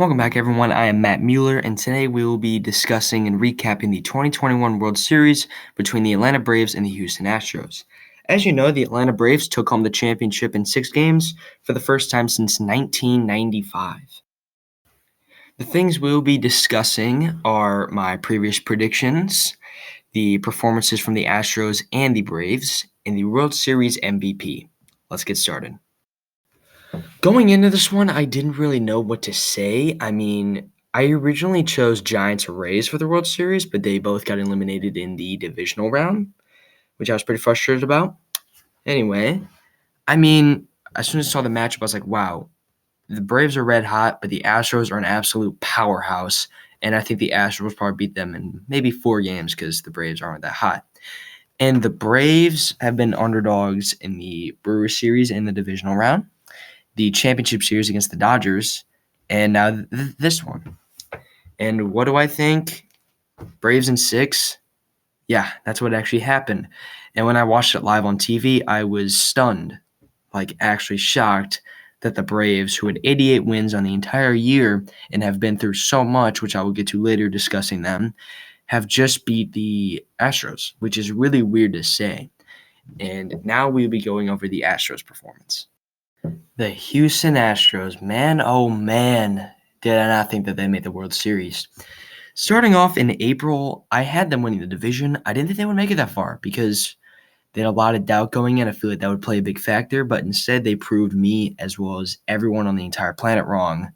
Welcome back, everyone. I am Matt Mueller, and today we will be discussing and recapping the 2021 World Series between the Atlanta Braves and the Houston Astros. As you know, the Atlanta Braves took home the championship in 6 games for the first time since 1995. The things we will be discussing are my previous predictions, the performances from the Astros and the Braves, and the World Series MVP. Let's get started. Going into this one, I didn't really know what to say. I originally chose Giants or Rays for the World Series, but they both got eliminated in the divisional round, which I was pretty frustrated about. Anyway, as soon as I saw the matchup, I was like, wow, the Braves are red hot, but the Astros are an absolute powerhouse. And I think the Astros will probably beat them in maybe 4 games because the Braves aren't that hot. And the Braves have been underdogs in the Brewers series in the divisional round, the championship series against the Dodgers, and now this one. And what do I think? Braves in 6? Yeah, that's what actually happened. And when I watched it live on TV, I was stunned, like actually shocked that the Braves, who had 88 wins on the entire year and have been through so much, which I will get to later discussing them, have just beat the Astros, which is really weird to say. And now we'll be going over the Astros performance. The Houston Astros, man, oh man, did I not think that they made the World Series. Starting off in April, I had them winning the division. I didn't think they would make it that far because they had a lot of doubt going in. I feel like that would play a big factor, but instead they proved me as well as everyone on the entire planet wrong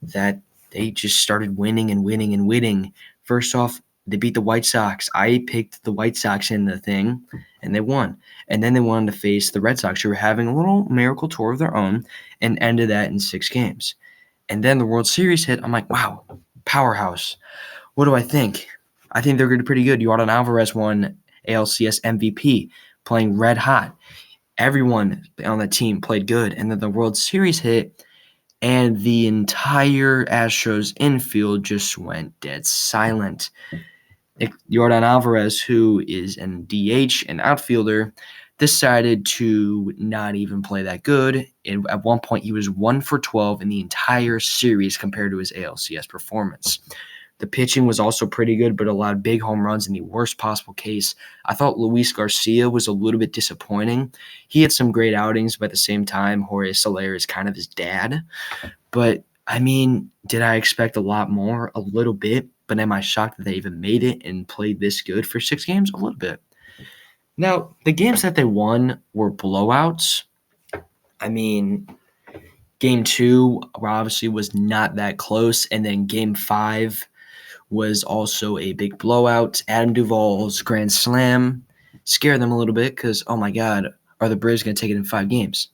that they just started winning and winning and winning. First off, they beat the White Sox. I picked the White Sox in the thing, and they won. And then they wanted to face the Red Sox, who were having a little miracle tour of their own, and ended that in 6 games. And then the World Series hit. I'm like, wow, powerhouse. What do I think? I think they're going to be pretty good. Yordan Alvarez won ALCS MVP, playing red hot. Everyone on the team played good. And then the World Series hit, and the entire Astros infield just went dead silent. Yordan Alvarez, who is an DH, an outfielder, decided to not even play that good. And at one point, he was 1 for 12 in the entire series compared to his ALCS performance. The pitching was also pretty good, but allowed big home runs in the worst possible case. I thought Luis Garcia was a little bit disappointing. He had some great outings, but at the same time, Jorge Soler is kind of his dad. But, did I expect a lot more? A little bit. But am I shocked that they even made it and played this good for 6 games? A little bit. Now, the games that they won were blowouts. Game 2 obviously was not that close, and then Game 5 was also a big blowout. Adam Duvall's grand slam scared them a little bit because, oh my God, are the Braves going to take it in 5 games?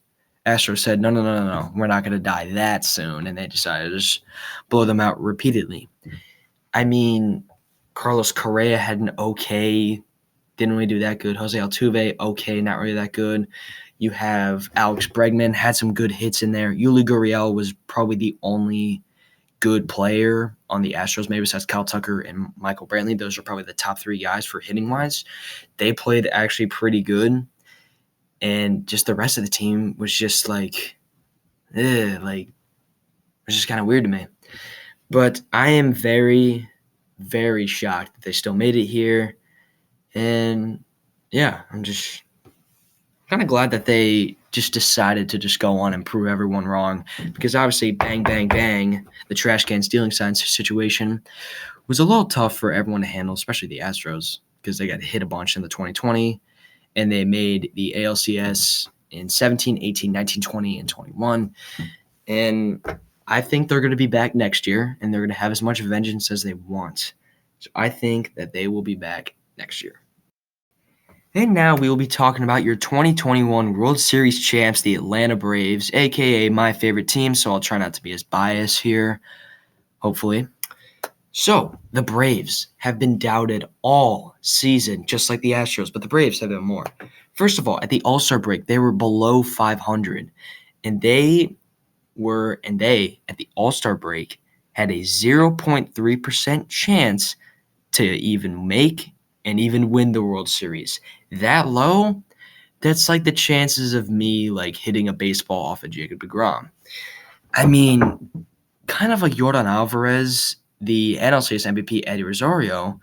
Astros said, no, we're not going to die that soon, and they decided to just blow them out repeatedly. Carlos Correa had an okay, didn't really do that good. Jose Altuve, okay, not really that good. You have Alex Bregman, had some good hits in there. Yuli Gurriel was probably the only good player on the Astros, maybe besides Kyle Tucker and Michael Brantley. Those are probably the top 3 guys for hitting-wise. They played actually pretty good. And just the rest of the team was just it was just kind of weird to me. But I am very, very shocked that they still made it here. And yeah, I'm just kind of glad that they just decided to just go on and prove everyone wrong, because obviously bang, bang, bang, the trash can stealing signs situation was a little tough for everyone to handle, especially the Astros, because they got hit a bunch in the 2020, and they made the ALCS in 17, 18, 19, 20, and 21. And I think they're going to be back next year, and they're going to have as much vengeance as they want. So I think that they will be back next year. And now we will be talking about your 2021 World Series champs, the Atlanta Braves, a.k.a. my favorite team, so I'll try not to be as biased here, hopefully. So, the Braves have been doubted all season, just like the Astros, but the Braves have been more. First of all, at the All-Star break, they were below 500, and at the All-Star break, had a 0.3% chance to even make and even win the World Series. That low, that's like the chances of me hitting a baseball off of Jacob deGrom. kind of like Yordan Alvarez, the NLCS MVP Eddie Rosario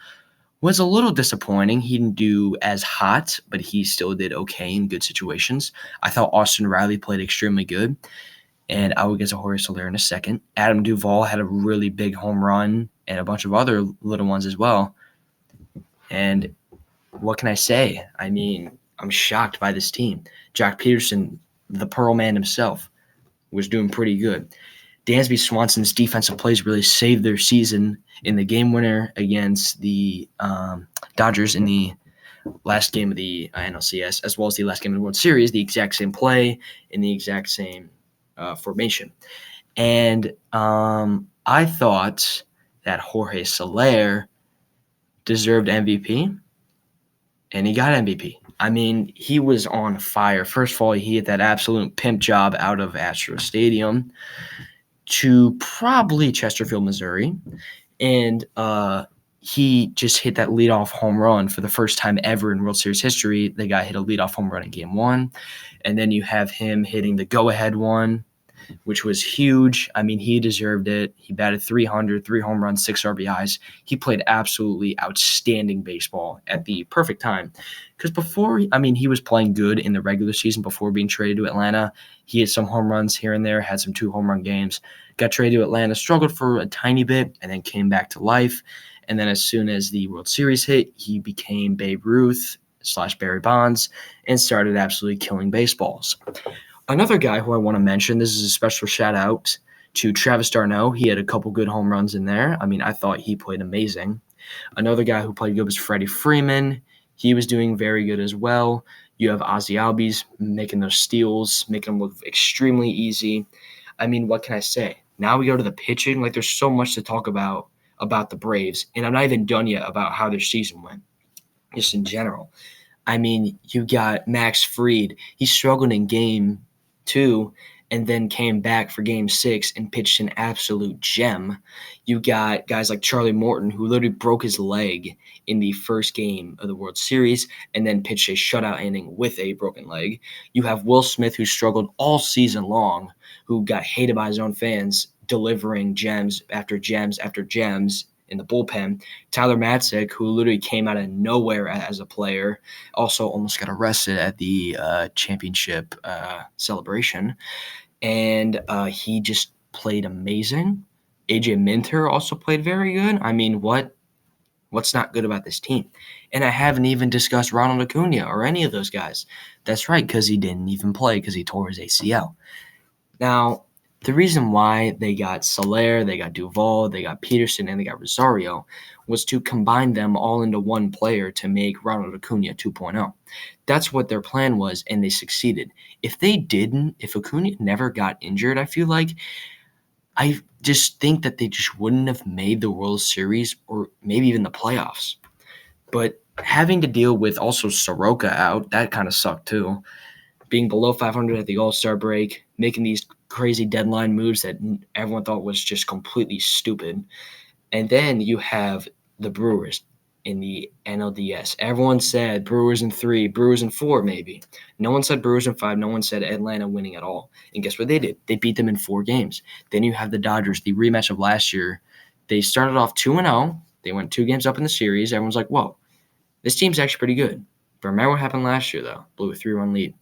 was a little disappointing. He didn't do as hot, but he still did okay in good situations. I thought Austin Riley played extremely good, and I will get to Jorge Soler in a second. Adam Duvall had a really big home run and a bunch of other little ones as well. And what can I say? I mean, I'm shocked by this team. Jack Peterson, the Pearl Man himself, was doing pretty good. Dansby Swanson's defensive plays really saved their season in the game winner against the Dodgers in the last game of the NLCS, as well as the last game of the World Series, the exact same play in the exact same formation. And I thought that Jorge Soler deserved MVP, and he got MVP. I mean, he was on fire. First of all, he hit that absolute pimp job out of Astros Stadium to probably Chesterfield, Missouri. And he just hit that leadoff home run for the first time ever in World Series history. The guy hit a leadoff home run in Game 1. And then you have him hitting the go-ahead one, which was huge. I mean, he deserved it. He batted 300, 3 home runs, 6 RBIs. He played absolutely outstanding baseball at the perfect time. Because he was playing good in the regular season before being traded to Atlanta. He had some home runs here and there, had some 2 home run games. Got traded to Atlanta, struggled for a tiny bit, and then came back to life. And then as soon as the World Series hit, he became Babe Ruth / Barry Bonds and started absolutely killing baseballs. Another guy who I want to mention, this is a special shout out to Travis d'Arnaud. He had a couple good home runs in there. I mean, I thought he played amazing. Another guy who played good was Freddie Freeman. He was doing very good as well. You have Ozzy Albies making those steals, making them look extremely easy. I mean, what can I say? Now we go to the pitching. Like, there's so much to talk about the Braves, and I'm not even done yet about how their season went, just in general. I mean, you got Max Fried. He struggled in Game 2 and then came back for Game 6 and pitched an absolute gem. You got guys like Charlie Morton, who literally broke his leg in the first game of the World Series and then pitched a shutout inning with a broken leg. You have Will Smith, who struggled all season long, who got hated by his own fans, delivering gems after gems after gems in the bullpen. Tyler Matzik, who literally came out of nowhere as a player, also almost got arrested at the championship celebration. And he just played amazing. AJ Minter also played very good. I mean, what's not good about this team? And I haven't even discussed Ronald Acuna or any of those guys. That's right, because he didn't even play because he tore his ACL. Now, the reason why they got Soler, they got Duvall, they got Peterson, and they got Rosario was to combine them all into one player to make Ronald Acuna 2.0. That's what their plan was, and they succeeded. If Acuna never got injured, I just think that they just wouldn't have made the World Series or maybe even the playoffs. But having to deal with also Soroka out, that kind of sucked too. Being below 500 at the All-Star break, making these crazy deadline moves that everyone thought was just completely stupid. And then you have the Brewers in the NLDS. Everyone said Brewers in 3, Brewers in 4 maybe. No one said Brewers in 5. No one said Atlanta winning at all. And guess what they did? They beat them in 4 games. Then you have the Dodgers, the rematch of last year. They started off 2-0. They went 2 games up in the series. Everyone's like, whoa, this team's actually pretty good. But remember what happened last year, though? Blew a 3-1 lead.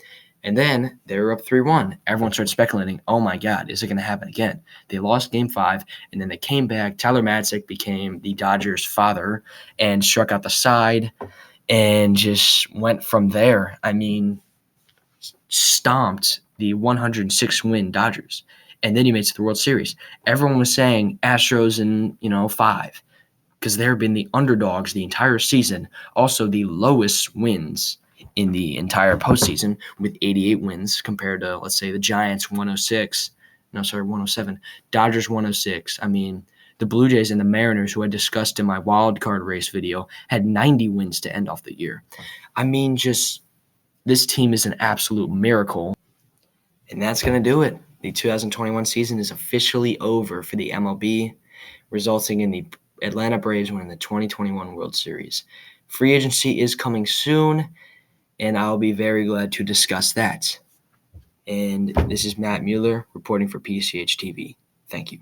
And then they were up 3-1. Everyone started speculating, oh my God, is it going to happen again? They lost Game 5, and then they came back. Tyler Matzik became the Dodgers' father and struck out the side and just went from there. I mean, stomped the 106-win Dodgers. And then he made it to the World Series. Everyone was saying Astros in, 5 because they've been the underdogs the entire season, also the lowest wins in the entire postseason with 88 wins compared to, let's say, the Giants 107, Dodgers 106. I mean, the Blue Jays and the Mariners, who I discussed in my wild card race video, had 90 wins to end off the year. I mean, just this team is an absolute miracle. And that's going to do it. The 2021 season is officially over for the MLB, resulting in the Atlanta Braves winning the 2021 World Series. Free agency is coming soon, and I'll be very glad to discuss that. And this is Matt Mueller reporting for PCH TV. Thank you.